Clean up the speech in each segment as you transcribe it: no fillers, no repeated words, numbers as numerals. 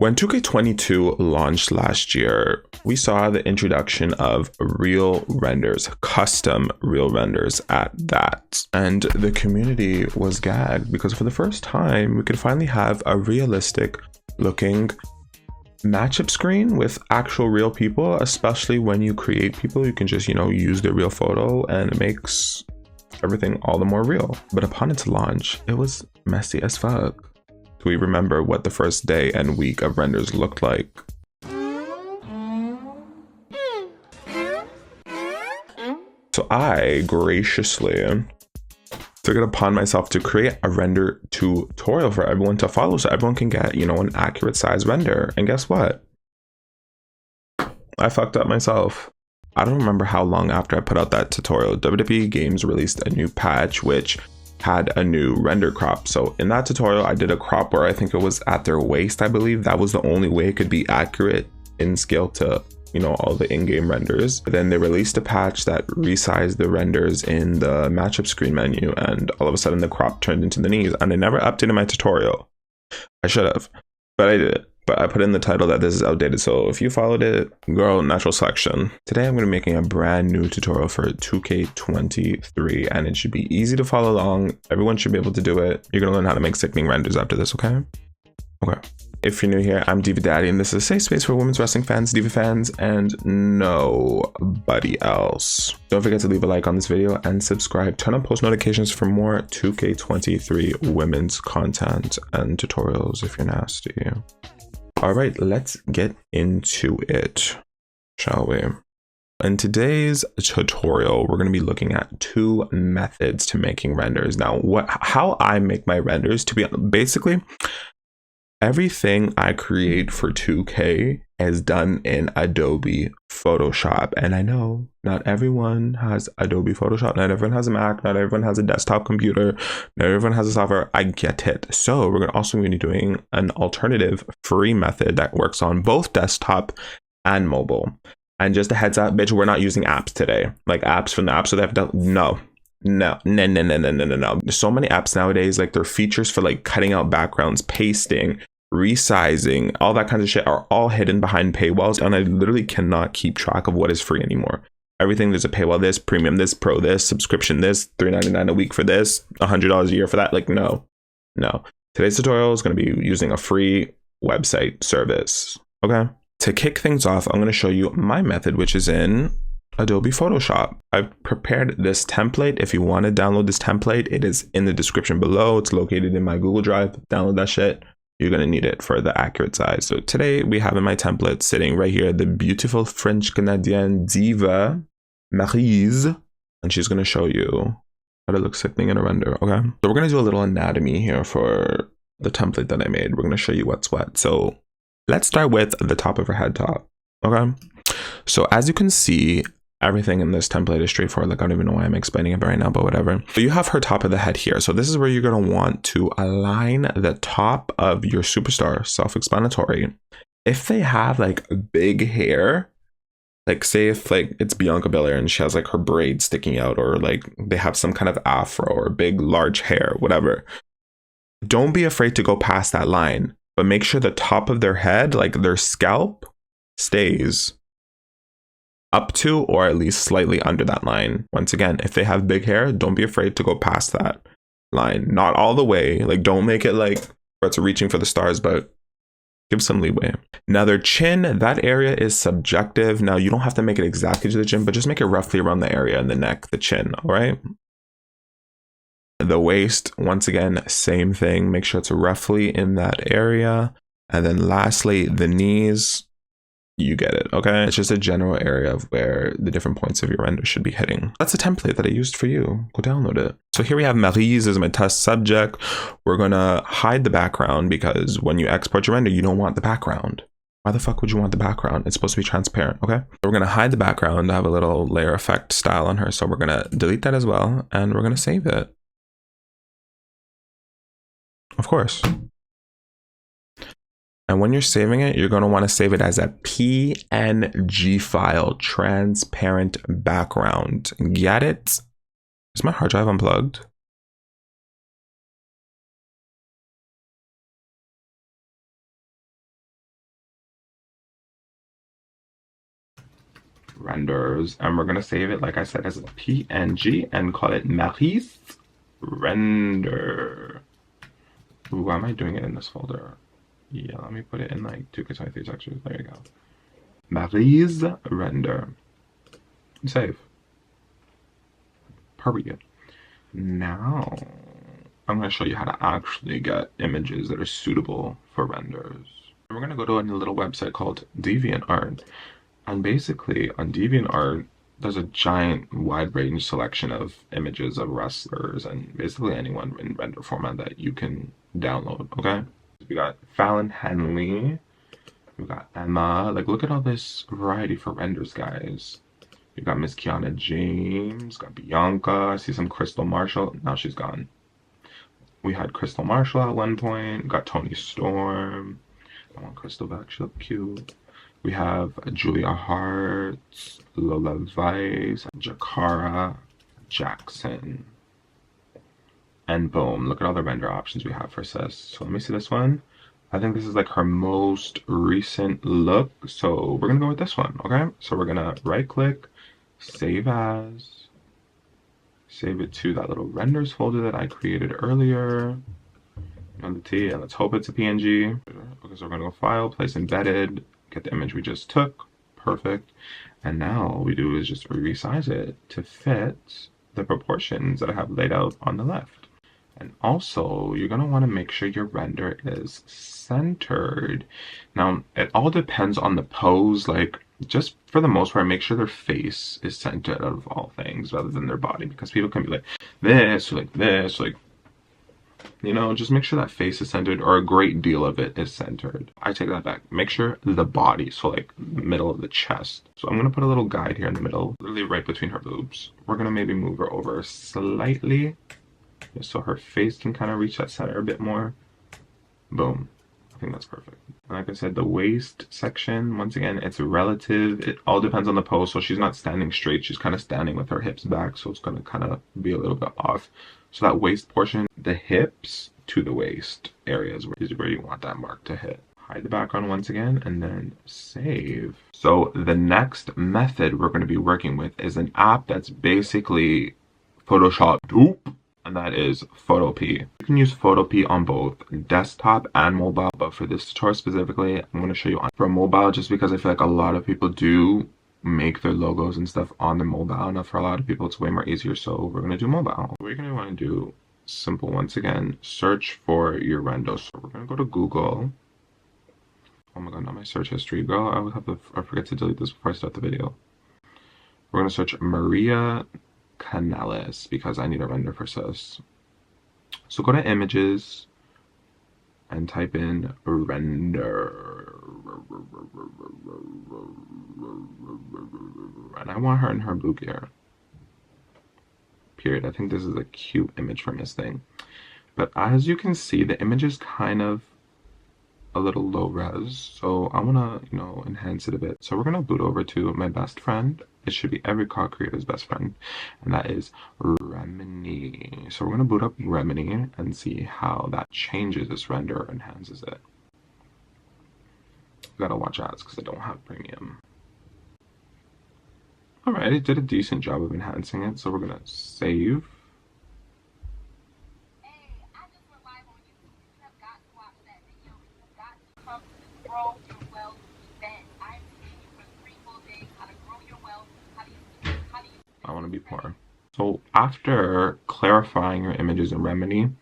When 2K22 launched last year, we saw the introduction of real renders, custom real renders at that. And the community was gagged because for the first time, we could finally have a realistic looking matchup screen with actual real people, especially when you create people, you can just, use their real photo and it makes everything all the more real. But upon its launch, it was messy as fuck. Do we remember what the first day and week of renders looked like? So I graciously took it upon myself to create a render tutorial for everyone to follow so everyone can get, an accurate size render. And guess what? I fucked up myself. I don't remember how long after I put out that tutorial, WWE Games released a new patch which had a new render crop. So in that tutorial, I did a crop where I think it was at their waist, I believe. That was the only way it could be accurate in scale to, all the in-game renders. Then they released a patch that resized the renders in the matchup screen menu, and all of a sudden the crop turned into the knees. And I never updated my tutorial. I should have, but I did it. But I put in the title that this is outdated. So if you followed it, girl, natural selection. Today I'm going to be making a brand new tutorial for 2K23 and it should be easy to follow along. Everyone should be able to do it. You're going to learn how to make sickening renders after this, okay? Okay. If you're new here, I'm DivaDadd-e and this is a safe space for women's wrestling fans, diva fans, and nobody else. Don't forget to leave a like on this video and subscribe. Turn on post notifications for more 2K23 women's content and tutorials if you're nasty. All right, let's get into it, shall we? In today's tutorial, we're going to be looking at two methods to making renders. Now, how I make my renders, to be basically everything I create for 2K is done in Adobe Photoshop. And I know not everyone has Adobe Photoshop. Not everyone has a Mac. Not everyone has a desktop computer. Not everyone has a software. I get it. So we're also going to be doing an alternative free method that works on both desktop and mobile. And just a heads up, bitch, we're not using apps today. Like apps from the app store that have done. No. There's so many apps nowadays, like their features for like cutting out backgrounds, pasting, resizing, all that kind of shit are all hidden behind paywalls, and I literally cannot keep track of what is free anymore. Everything, there's a paywall, this, premium, this, pro, this, subscription, this, $3.99 a week for this, $100 a year for that. Like, no. Today's tutorial is going to be using a free website service. Okay. To kick things off, I'm going to show you my method, which is in Adobe Photoshop. I've prepared this template. If you want to download this template, it is in the description below. It's located in my Google Drive. Download that shit. You're going to need it for the accurate size. So today we have in my template sitting right here, the beautiful French Canadian diva, Maryse, and she's going to show you how to look sickening in a render. Okay. So we're going to do a little anatomy here for the template that I made. We're going to show you what's what. So let's start with the top of her head top. Okay. So as you can see, everything in this template is straightforward. Like, I don't even know why I'm explaining it right now, but whatever. So you have her top of the head here. So this is where you're going to want to align the top of your superstar, self-explanatory. If they have like big hair, like say if like it's Bianca Belair and she has like her braids sticking out, or like they have some kind of afro or big large hair, whatever, don't be afraid to go past that line, but make sure the top of their head, like their scalp, stays up to or at least slightly under that line. Once again, if they have big hair, don't be afraid to go past that line. Not all the way. Like, don't make it like where it's reaching for the stars, but give some leeway. Now their chin, that area is subjective. Now you don't have to make it exactly to the chin, but just make it roughly around the area in the neck, the chin. All right. The waist, once again, same thing. Make sure it's roughly in that area. And then lastly, the knees. You get it, okay? It's just a general area of where the different points of your render should be hitting. That's a template that I used for you. Go download it. So here we have Maryse as my test subject. We're gonna hide the background because when you export your render, you don't want the background. Why the fuck would you want the background? It's supposed to be transparent, okay? So we're gonna hide the background. I have a little layer effect style on her. So we're gonna delete that as well. And we're gonna save it. Of course. And when you're saving it, you're going to want to save it as a PNG file, transparent background. Get it? Is my hard drive unplugged? renders, and we're gonna save it, like I said, as a PNG and call it Mary's render. Ooh, why am I doing it in this folder? Yeah, let me put it in like 2K23 textures. There you go. Mary's render. Save. Period. Now, I'm going to show you how to actually get images that are suitable for renders. We're going to go to a little website called DeviantArt. And basically, on DeviantArt, there's a giant wide range selection of images of wrestlers and basically anyone in render format that you can download, okay? We got Fallon Henley. We got Emma. Like, look at all this variety for renders, guys. You got Miss Kiana James, got Bianca, I see some Crystal Marshall, now she's gone. We had Crystal Marshall at one point, got Tony Storm, I want Crystal back, she looked cute. We have Julia Hart, Lola Vice, Jakara Jackson. And boom, look at all the render options we have for sis. So let me see this one. I think this is like her most recent look, so we're gonna go with this one, okay? So we're gonna right click, save as, save it to that little renders folder that I created earlier on the T, and let's hope it's a PNG. Okay, so we're gonna go file, place embedded, get the image we just took, perfect. And now all we do is just resize it to fit the proportions that I have laid out on the left. And also, you're going to want to make sure your render is centered. Now, it all depends on the pose. Like, just for the most part, make sure their face is centered out of all things rather than their body. Because people can be like this, or like this, like, you know, just make sure that face is centered, or a great deal of it is centered. I take that back. Make sure the body, so like middle of the chest. So I'm going to put a little guide here in the middle, literally right between her boobs. We're going to maybe move her over slightly, so her face can kind of reach that center a bit more. Boom. I think that's perfect. Like I said, the waist section, once again, it's relative. It all depends on the pose. So she's not standing straight. She's kind of standing with her hips back. So it's going to kind of be a little bit off. So that waist portion, the hips to the waist areas is where you want that mark to hit. Hide the background once again and then save. So the next method we're going to be working with is an app that's basically Photoshop dupe. And that is Photopea. You can use Photopea on both desktop and mobile, but for this tutorial specifically, I'm going to show you on for mobile just because I feel like a lot of people do make their logos and stuff on the mobile. Now for a lot of people it's way more easier, so we're going to do mobile. What you're going to want to do, simple once again, search for your render. So we're going to go to Google. Oh my god, not my search history. Girl, I would have to, I forget to delete this before I start the video. We're going to search Maria Canales because I need a render for sis. So go to images and type in render. And I want her in her blue gear. Period. I think this is a cute image from this thing. But as you can see, the image is kind of a little low res, so I want to, you know, enhance it a bit. So we're going to boot over to my best friend. It should be every car creator's best friend, and that is Remini. So we're going to boot up Remini and see how that changes this render or enhances it. Gotta watch ads because I don't have premium. Alright, it did a decent job of enhancing it, so we're going to save. I want to be poor. So after clarifying your images in Remini,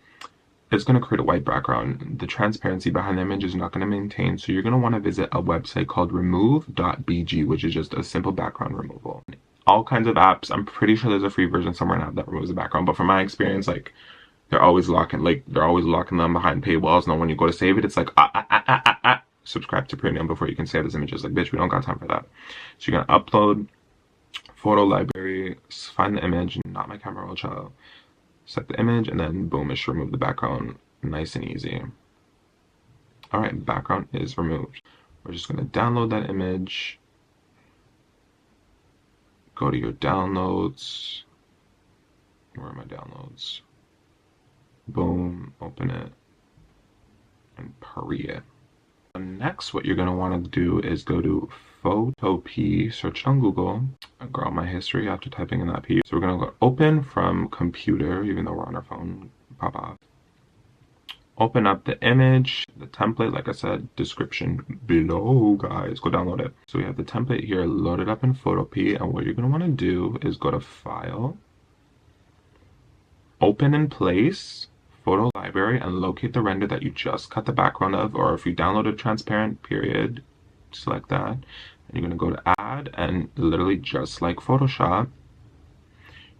it's going to create a white background. The transparency behind the image is not going to maintain, so you're going to want to visit a website called remove.bg, which is just a simple background removal. All kinds of apps, I'm pretty sure there's a free version somewhere now that removes the background, but from my experience, like, they're always locking them behind paywalls, and then when you go to save it, it's like, subscribe to premium before you can save those images. Like, bitch, we don't got time for that. So you're going to upload photo library, find the image, not my camera roll, child. Set the image, and then boom, it should remove the background nice and easy. Alright, background is removed. We're just going to download that image. Go to your downloads. Where are my downloads? Boom, open it, and hurry it. Next, what you're going to want to do is go to photo P, search it on Google, and grab my history after typing in that P. So we're going to go open from computer, even though we're on our phone, pop off. Open up the image, the template, like I said, description below, guys, go download it. So we have the template here, load it up in Photopea, and what you're going to want to do is go to File, Open in Place, Photo Library, and locate the render that you just cut the background of, or if you downloaded transparent, period, select that. And you're going to go to Add, and literally just like Photoshop,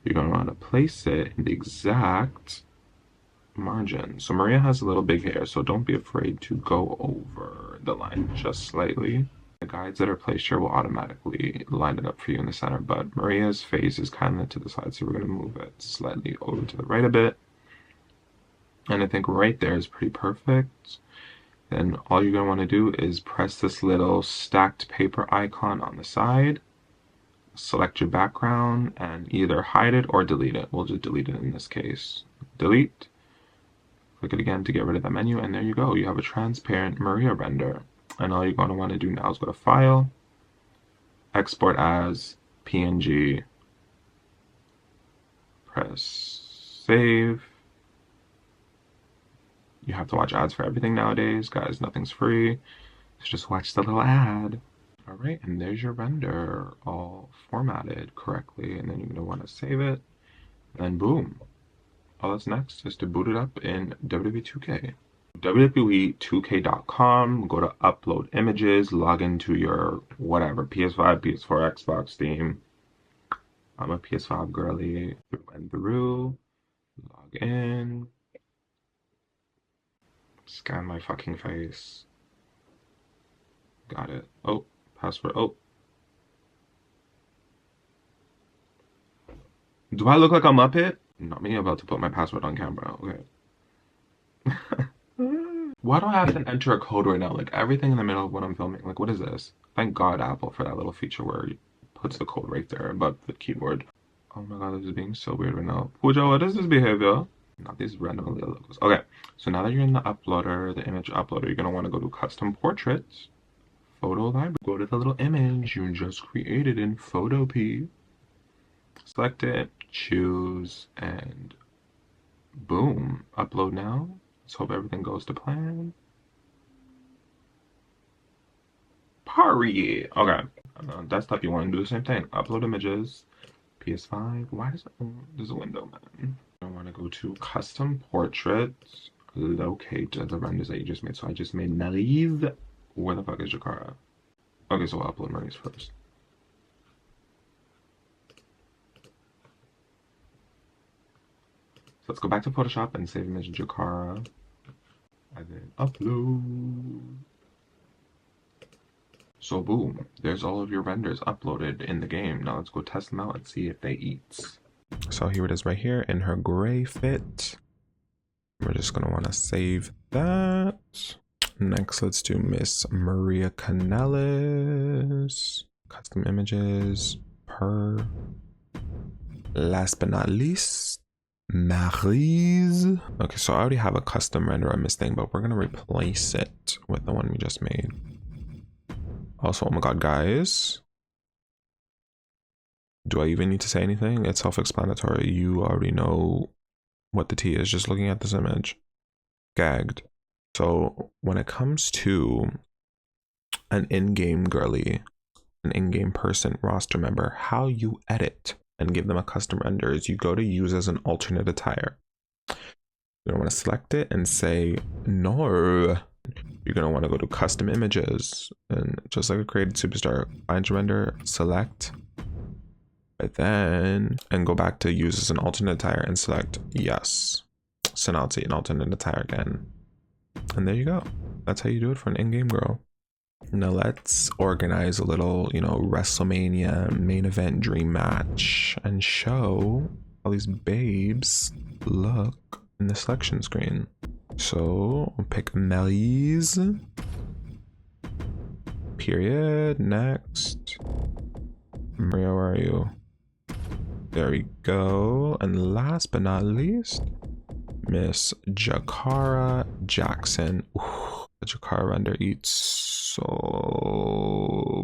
you're going to want to place it in the exact margin. So Maria has a little big hair, so don't be afraid to go over the line just slightly. The guides that are placed here will automatically line it up for you in the center, but Maria's face is kind of to the side, so we're going to move it slightly over to the right a bit. And I think right there is pretty perfect. Then all you're going to want to do is press this little stacked paper icon on the side, select your background, and either hide it or delete it. We'll just delete it in this case. Delete. Click it again to get rid of the menu, and there you go. You have a transparent Maria render. And all you're going to want to do now is go to File, Export as PNG, press Save. You have to watch ads for everything nowadays, guys. Nothing's free. So just watch the little ad. All right, and there's your render all formatted correctly. And then you're going to want to save it, and boom. All that's next is to boot it up in WWE 2K. Wwe 2K.com, go to upload images, log into your whatever, PS5, PS4, Xbox, Steam. I'm a PS5 girly, through and through. Log in. Scan my fucking face. Got it. Oh, password. Oh. Do I look like a Muppet? Not me about to put my password on camera, okay. Why do I have to enter a code right now? Like everything in the middle of what I'm filming. Like what is this? Thank God Apple for that little feature where it puts the code right there above the keyboard. Oh my God, this is being so weird right now. Pooja, what is this behavior? Not these random little logos. Okay, so now that you're in the uploader, the image uploader, you're gonna want to go to custom portraits, photo library. Go to the little image you just created in Photopea. Select it, choose, and boom, upload now. Let's hope everything goes to plan. Party. Okay. Desktop, you want to do the same thing. Upload images. PS5. Why does it? There's a window, man. I want to go to custom portraits. Locate the renders that you just made. So I just made Nelly's. Where the fuck is Jakara? Okay, so I'll upload Mary's first. So let's go back to Photoshop and save image Jakara. And then upload. So boom, there's all of your renders uploaded in the game. Now let's go test them out and see if they eat. So here it is right here in her gray fit. We're just gonna wanna save that. Next, let's do Miss Maria Canales. Custom images, per. Last but not least, Marie's. Okay, so I already have a custom render on this thing, but we're gonna replace it with the one we just made. Also, oh my God, guys. Do I even need to say anything? It's self-explanatory. You already know what the tea is just looking at this image. Gagged. So when it comes to an in-game girly, an in-game person roster member, how you edit and give them a custom render is you go to use as an alternate attire. You're gonna want to select it and say no. You're gonna want to go to custom images and just like a created superstar, find your render, select, but then and go back to use as an alternate attire and select yes. So now it's an alternate attire again. And there you go. That's how you do it for an in-game girl. Now let's organize a little, you know, WrestleMania main event dream match and show all these babes look in the selection screen. So we'll pick Melly's. Period. Next. Maria, where are you? There we go. And last but not least, Miss Jakara Jackson. Ooh, Let your car render eat so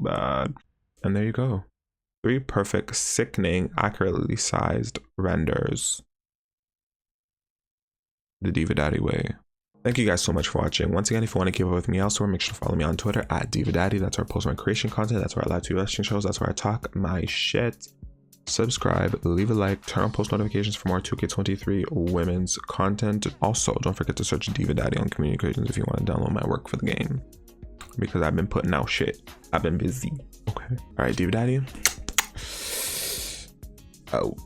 bad. And there you go. 3 perfect, sickening, accurately sized renders. The DivaDadd-e way. Thank you guys so much for watching. Once again, if you want to keep up with me elsewhere, make sure to follow me on Twitter at DivaDadd-e. That's where I post my creation content. That's where I live tweet wrestling shows. That's where I talk my shit. Subscribe, leave a like, turn on post notifications for more 2K23 women's content. Also, don't forget to search DivaDadd-e on community creations if you want to download my work for the game, because I've been putting out shit. I've been busy. Okay. All right, DivaDadd-e. Out.